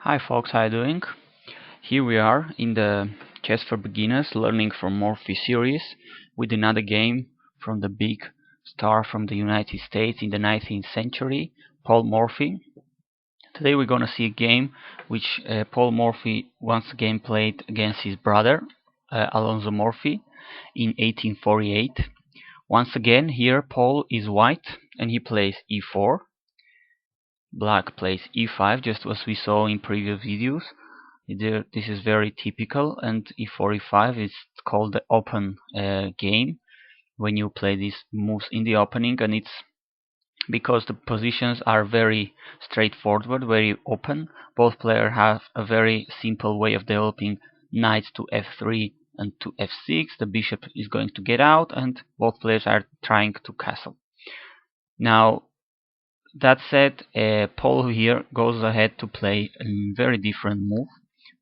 Hi folks, how are you doing? Here we are in the Chess for Beginners Learning from Morphy series with another game from the big star from the United States in the 19th century, Paul Morphy. Today we're going to see a game which Paul Morphy once again played against his brother, Alonzo Morphy, in 1848. Once again, here Paul is white and he plays e4. Black plays e5, just as we saw in previous videos. This is very typical, and e4, e5 is called the open game when you play these moves in the opening, and it's because the positions are very straightforward, very open. Both players have a very simple way of developing knights to f3 and to f6. The bishop is going to get out, and both players are trying to castle. Now, that said, Paul here goes ahead to play a very different move,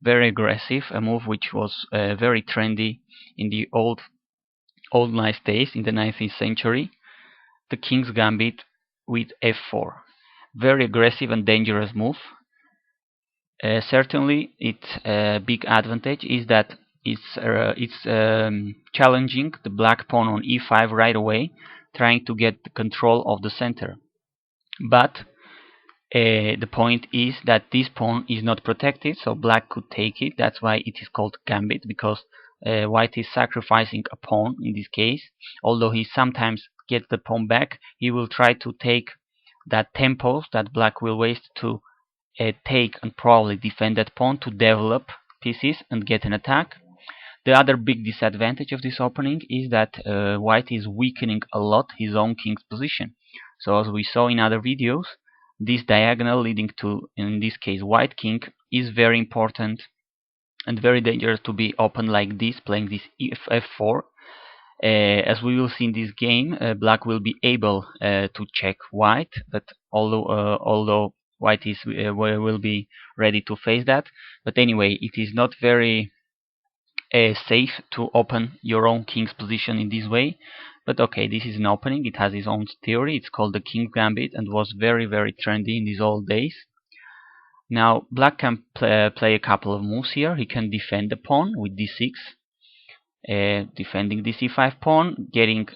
very aggressive, a move which was very trendy in the old nice days in the 19th century, the King's Gambit with f4. Very aggressive and dangerous move. Certainly, its big advantage is that it's challenging the black pawn on e5 right away, trying to get the control of the center. But the point is that this pawn is not protected, so black could take it. That's why it is called gambit, because white is sacrificing a pawn in this case. Although he sometimes gets the pawn back, he will try to take that tempo that black will waste to take and probably defend that pawn to develop pieces and get an attack. The other big disadvantage of this opening is that white is weakening a lot his own king's position. So as we saw in other videos, this diagonal leading to, in this case, white king is very important and very dangerous to be open like this, playing this f4. As we will see in this game, black will be able to check white, but although white is will be ready to face that. But anyway, it is not very safe to open your own king's position in this way. But okay, this is an opening. It has its own theory. It's called the King's Gambit and was very, very trendy in these old days. Now, black can play a couple of moves here. He can defend the pawn with d6, defending the c5 pawn, getting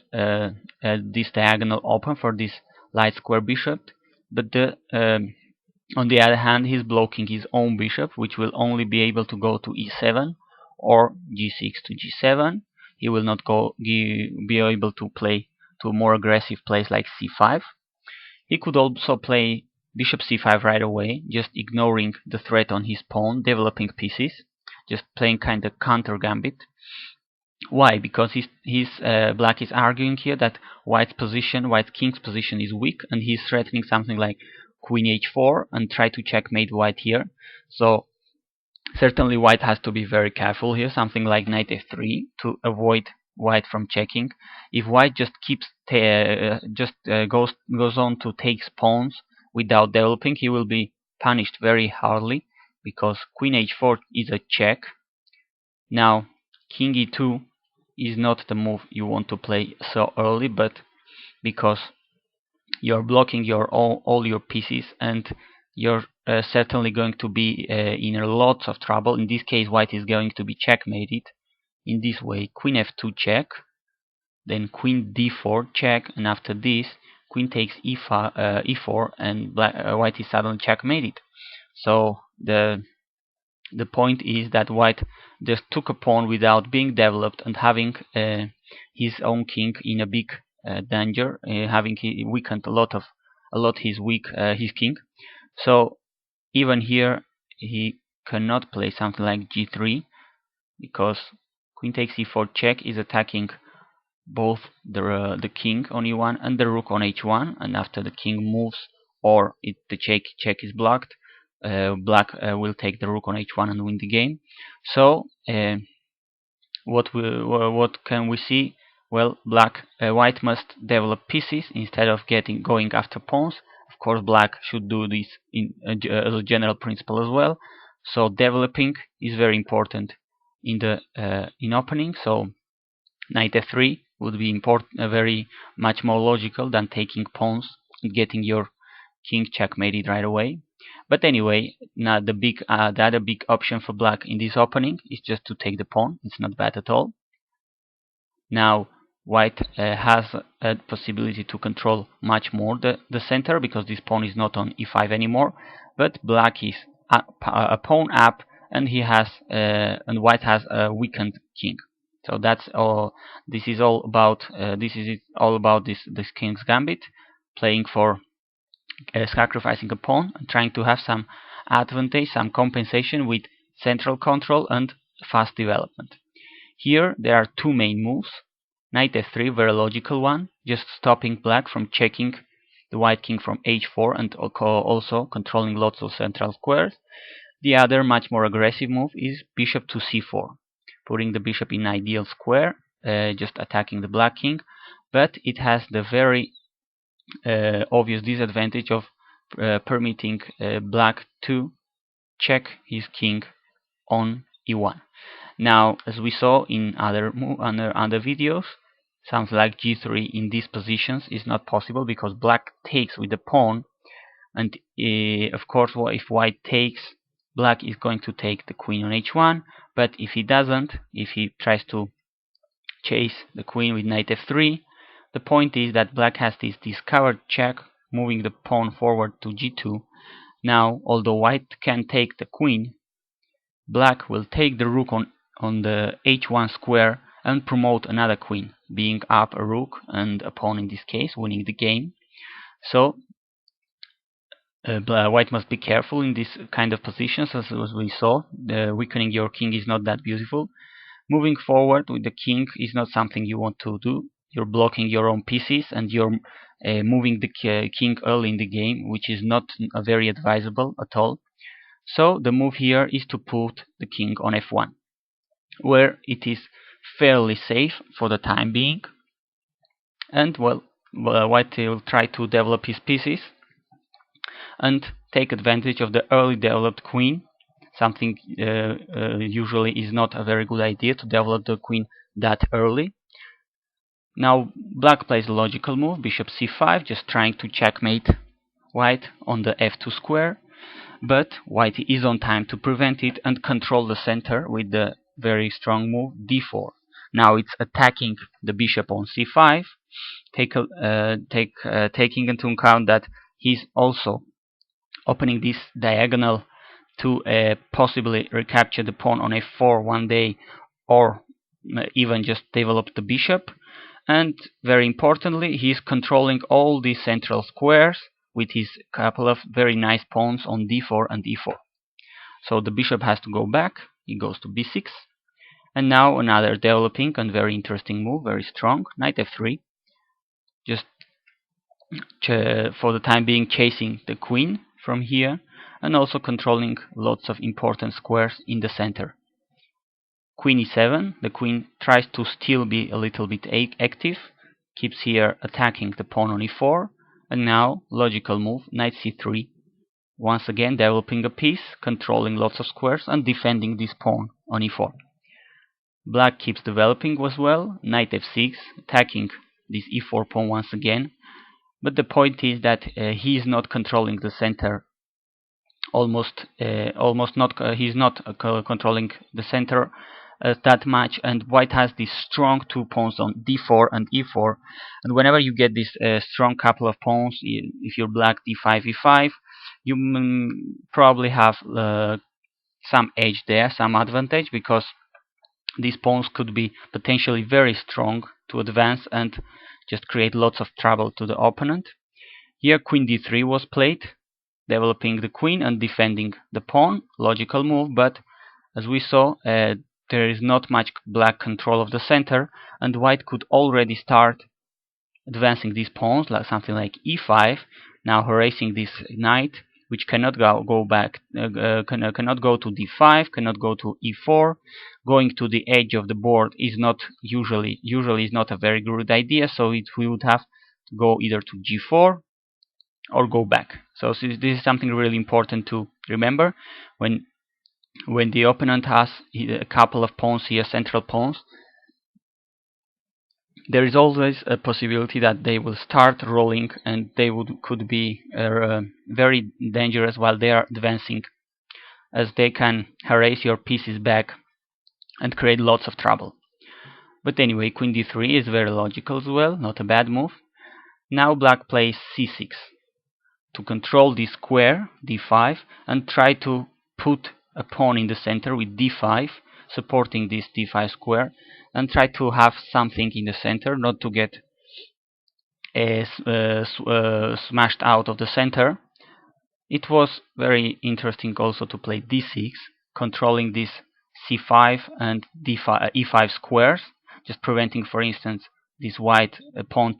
this diagonal open for this light square bishop. But on the other hand, he's blocking his own bishop, which will only be able to go to e7 or g6 to g7. He will not be able to play to a more aggressive place like c5. He could also play bishop c5 right away, just ignoring the threat on his pawn, developing pieces, just playing kind of counter gambit. Why? Because black is arguing here that white's king's position is weak, and he's threatening something like queen h4 and try to checkmate white here. So certainly white has to be very careful here, something like knight f3 to avoid white from checking. If white just keeps goes on to take pawns without developing, he will be punished very hardly, because queen h4 is a check. Now king e2 is not the move you want to play so early, but because you're blocking all your pieces, and you're certainly going to be in lots of trouble. In this case, white is going to be checkmated in this way: queen f2 check, then queen d4 check, and after this queen takes e4, and white is suddenly checkmated. So the point is that white just took a pawn without being developed and having his own king in a big danger, having he weakened a lot his king. So even here he cannot play something like g3, because queen takes e4 check is attacking both the king on e1 and the rook on h1, and after the king moves or the check is blocked, black will take the rook on h1 and win the game. So what can we see? Well, white must develop pieces instead of going after pawns. Of course, black should do this as a general principle as well. So developing is very important in opening. So knight f3 would be very much more logical than taking pawns and getting your king checkmated right away. But anyway, now the other big option for black in this opening is just to take the pawn. It's not bad at all. Now white has a possibility to control much more the center, because this pawn is not on e5 anymore, but black is a pawn up, and he has and white has a weakened king. So that's all. This is all about this king's gambit, playing for sacrificing a pawn and trying to have some advantage, some compensation with central control and fast development. Here there are two main moves. Knight f3, very logical one, just stopping black from checking the white king from h4 and also controlling lots of central squares. The other, much more aggressive move is bishop to c4, putting the bishop in ideal square, just attacking the black king, but it has the very obvious disadvantage of permitting black to check his king on e1. Now, as we saw in other videos, something like g3 in these positions is not possible, because black takes with the pawn, and of course if white takes, black is going to take the queen on h1, but if he doesn't, if he tries to chase the queen with knight f3, the point is that black has this discovered check, moving the pawn forward to g2. Now, although white can take the queen, black will take the rook on the h1 square and promote another queen, being up a rook and a pawn in this case, winning the game. So white must be careful in this kind of positions, as we saw. Weakening your king is not that beautiful. Moving forward with the king is not something you want to do. You're blocking your own pieces, and you're moving the king early in the game, which is not very advisable at all. So the move here is to put the king on f1, where it is fairly safe for the time being. And well, white will try to develop his pieces and take advantage of the early developed queen. Something usually is not a very good idea to develop the queen that early. Now black plays a logical move, bishop c5, just trying to checkmate white on the f2 square, but white is on time to prevent it and control the center with the very strong move d4. Now it's attacking the bishop on c5, taking into account that he's also opening this diagonal to possibly recapture the pawn on f4 one day, or even just develop the bishop. And very importantly, he's controlling all these central squares with his couple of very nice pawns on d4 and e4. So the bishop has to go back, he goes to b6, and now another developing and very interesting move, very strong, knight f3, just for the time being chasing the queen from here, and also controlling lots of important squares in the center. Queen e7, the queen tries to still be a little bit active, keeps here attacking the pawn on e4, and now logical move, knight c3, once again developing a piece, controlling lots of squares and defending this pawn on e4. Black keeps developing as well, knight f6, attacking this e4 pawn once again, but the point is that he is not controlling the center. He's not controlling the center that much, and white has these strong two pawns on d4 and e4, and whenever you get this strong couple of pawns, if you're black, d5, e5, you probably have some edge there, some advantage, because these pawns could be potentially very strong to advance and just create lots of trouble to the opponent. Here queen d3 was played, developing the queen and defending the pawn, logical move, but as we saw, there is not much black control of the center, and white could already start advancing these pawns, like something like e5, now harassing this knight, which cannot go back, cannot go to d5, cannot go to e4. Going to the edge of the board is not usually is not a very good idea, so we would have to go either to g4 or go back. So this is something really important to remember when the opponent has a couple of pawns here, central pawns. there is always a possibility that they will start rolling, and they could be very dangerous while they are advancing, as they can harass your pieces back and create lots of trouble. But anyway, queen d3 is very logical as well, not a bad move. Now black plays c6 to control this square, d5, and try to put a pawn in the center with d5, supporting this d5 square, and try to have something in the center, not to get smashed out of the center. It was very interesting also to play d6, controlling this c5 and d5, e5 squares, just preventing, for instance, this white pawn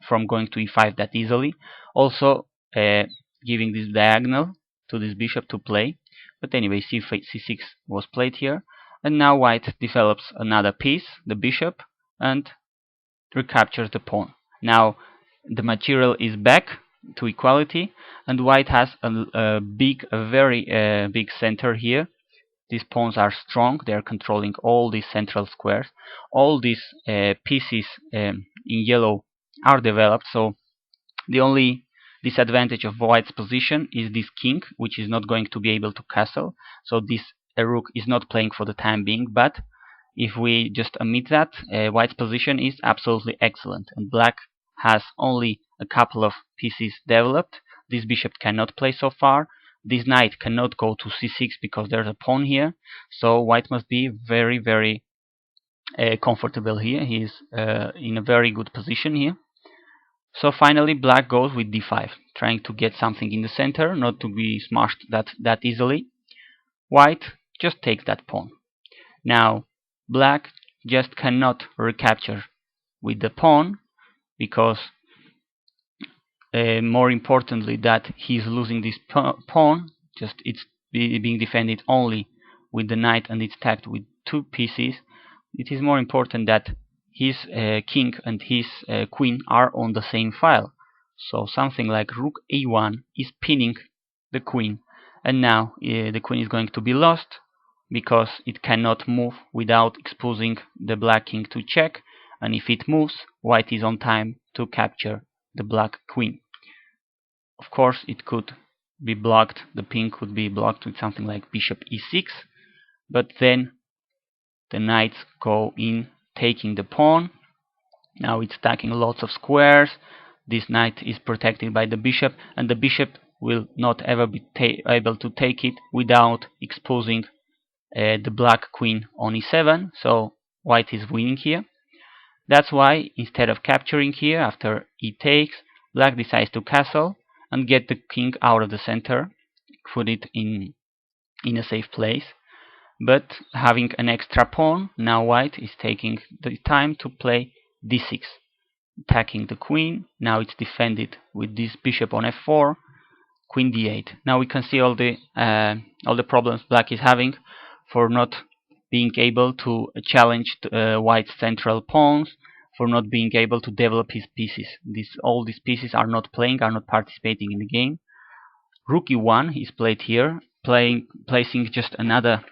from going to e5 that easily. Also giving this diagonal to this bishop to play. But anyway, c6 was played here, and now white develops another piece, the bishop, and recaptures the pawn. Now the material is back to equality, and white has a very big center here. These pawns are strong, they are controlling all these central squares. All these pieces in yellow are developed, so the only disadvantage of white's position is this king, which is not going to be able to castle, so this rook is not playing for the time being. But if we just omit that, white's position is absolutely excellent, and black has only a couple of pieces developed. This bishop cannot play so far. This knight cannot go to c6 because there's a pawn here, so white must be very comfortable here. He is in a very good position here. So finally black goes with d5, trying to get something in the center, not to be smashed that easily. White just takes that pawn. Now black just cannot recapture with the pawn, because more importantly that he's losing this pawn, just it's being defended only with the knight and it's tagged with two pieces. It is more important that his king and his queen are on the same file. So something like rook a1 is pinning the queen, and now the queen is going to be lost because it cannot move without exposing the black king to check, and if it moves, white is on time to capture the black queen. Of course, it could be blocked, the pin could be blocked with something like bishop e6, but then the knights go in, taking the pawn. Now it's stacking lots of squares. This knight is protected by the bishop, and the bishop will not ever be able to take it without exposing the black queen on e7, so white is winning here. That's why instead of capturing here after e takes, black decides to castle and get the king out of the center, put it in a safe place. But having an extra pawn, now white is taking the time to play d6, attacking the queen. Now it's defended with this bishop on f4, queen d8. Now we can see all the problems black is having for not being able to challenge white's central pawns, for not being able to develop his pieces. All these pieces are not playing, are not participating in the game. Rook e1 is played here, placing just another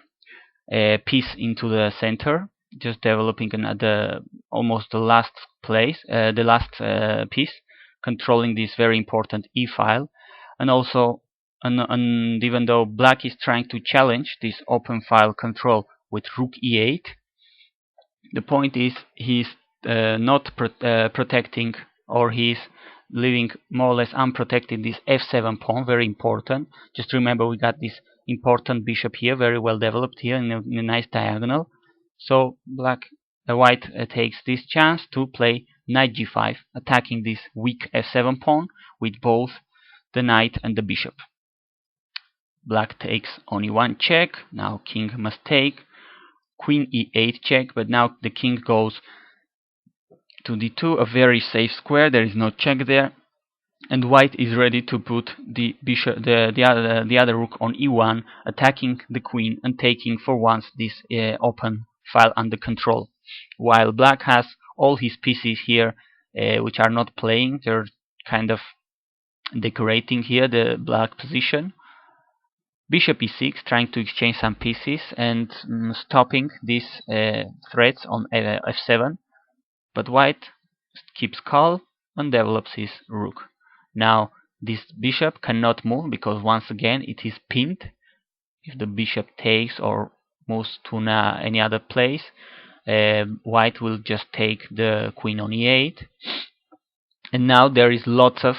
piece into the center, just developing almost the last piece, controlling this very important e file. And also, and even though black is trying to challenge this open file control with rook e8, the point is he's not protecting, or he's leaving more or less unprotected this f7 pawn, very important. Just remember, we got this important bishop here, very well developed here in a nice diagonal. So white takes this chance to play knight g5, attacking this weak f7 pawn with both the knight and the bishop. Black takes on e1 check, now king must take, queen e8 check, but now the king goes to d2, a very safe square, there is no check there, and white is ready to put the bishop, the other rook on e1, attacking the queen and taking for once this open file under control, while black has all his pieces here which are not playing, they're kind of decorating here the black position. Bishop e6, trying to exchange some pieces and stopping these threats on f7, but white keeps calm and develops his rook. Now this bishop cannot move because once again it is pinned. If the bishop takes or moves to any other place, white will just take the queen on e8. And now there is lots of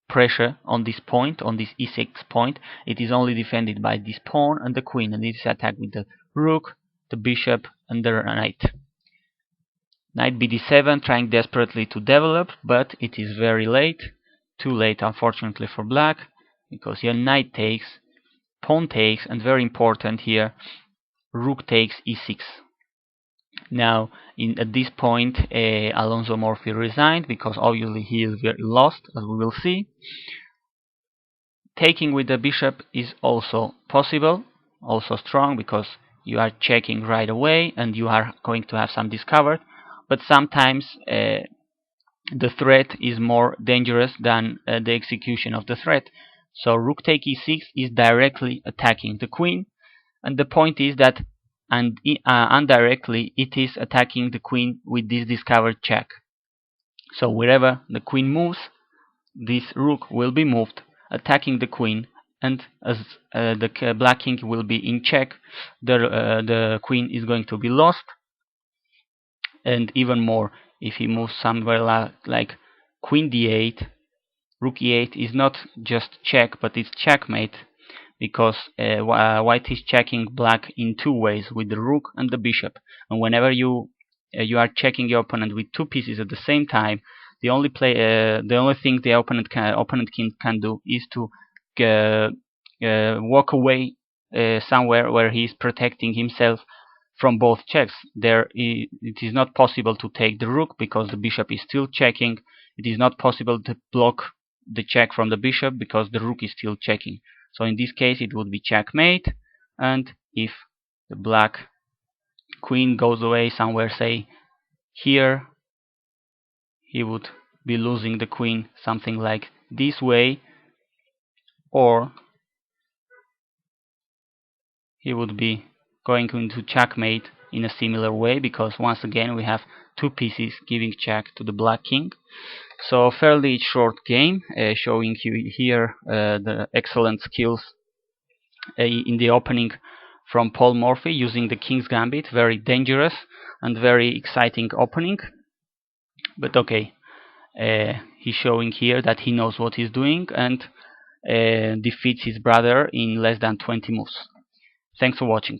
pressure on this point, on this e6 point. It is only defended by this pawn and the queen, and it is attacked with the rook, the bishop, and the knight. Knight bd7, trying desperately to develop, but it is very late. Too late, unfortunately, for black, because here knight takes, pawn takes, and very important here, rook takes e6. Now, at this point, Alonso Morphy resigned because obviously he is very lost, as we will see. Taking with the bishop is also possible, also strong, because you are checking right away and you are going to have some discovered. But sometimes the threat is more dangerous than the execution of the threat. So rook take e6 is directly attacking the queen, and the point is that indirectly it is attacking the queen with this discovered check. So wherever the queen moves, this rook will be moved, attacking the queen, and as the black king will be in check, the queen is going to be lost. And even more, if he moves somewhere like queen d8, rook e8 is not just check, but it's checkmate, because white is checking black in two ways, with the rook and the bishop. And whenever you are checking your opponent with two pieces at the same time, the only thing the opponent king can do is to walk away somewhere where he is protecting himself from both checks. It is not possible to take the rook because the bishop is still checking. It is not possible to block the check from the bishop because the rook is still checking. So in this case it would be checkmate, and if the black queen goes away somewhere, say here, he would be losing the queen something like this way, or he would be going into checkmate in a similar way, because once again we have two pieces giving check to the black king. So fairly short game, showing you here the excellent skills in the opening from Paul Morphy using the King's Gambit. Very dangerous and very exciting opening. But okay, he's showing here that he knows what he's doing and defeats his brother in less than 20 moves. Thanks for watching.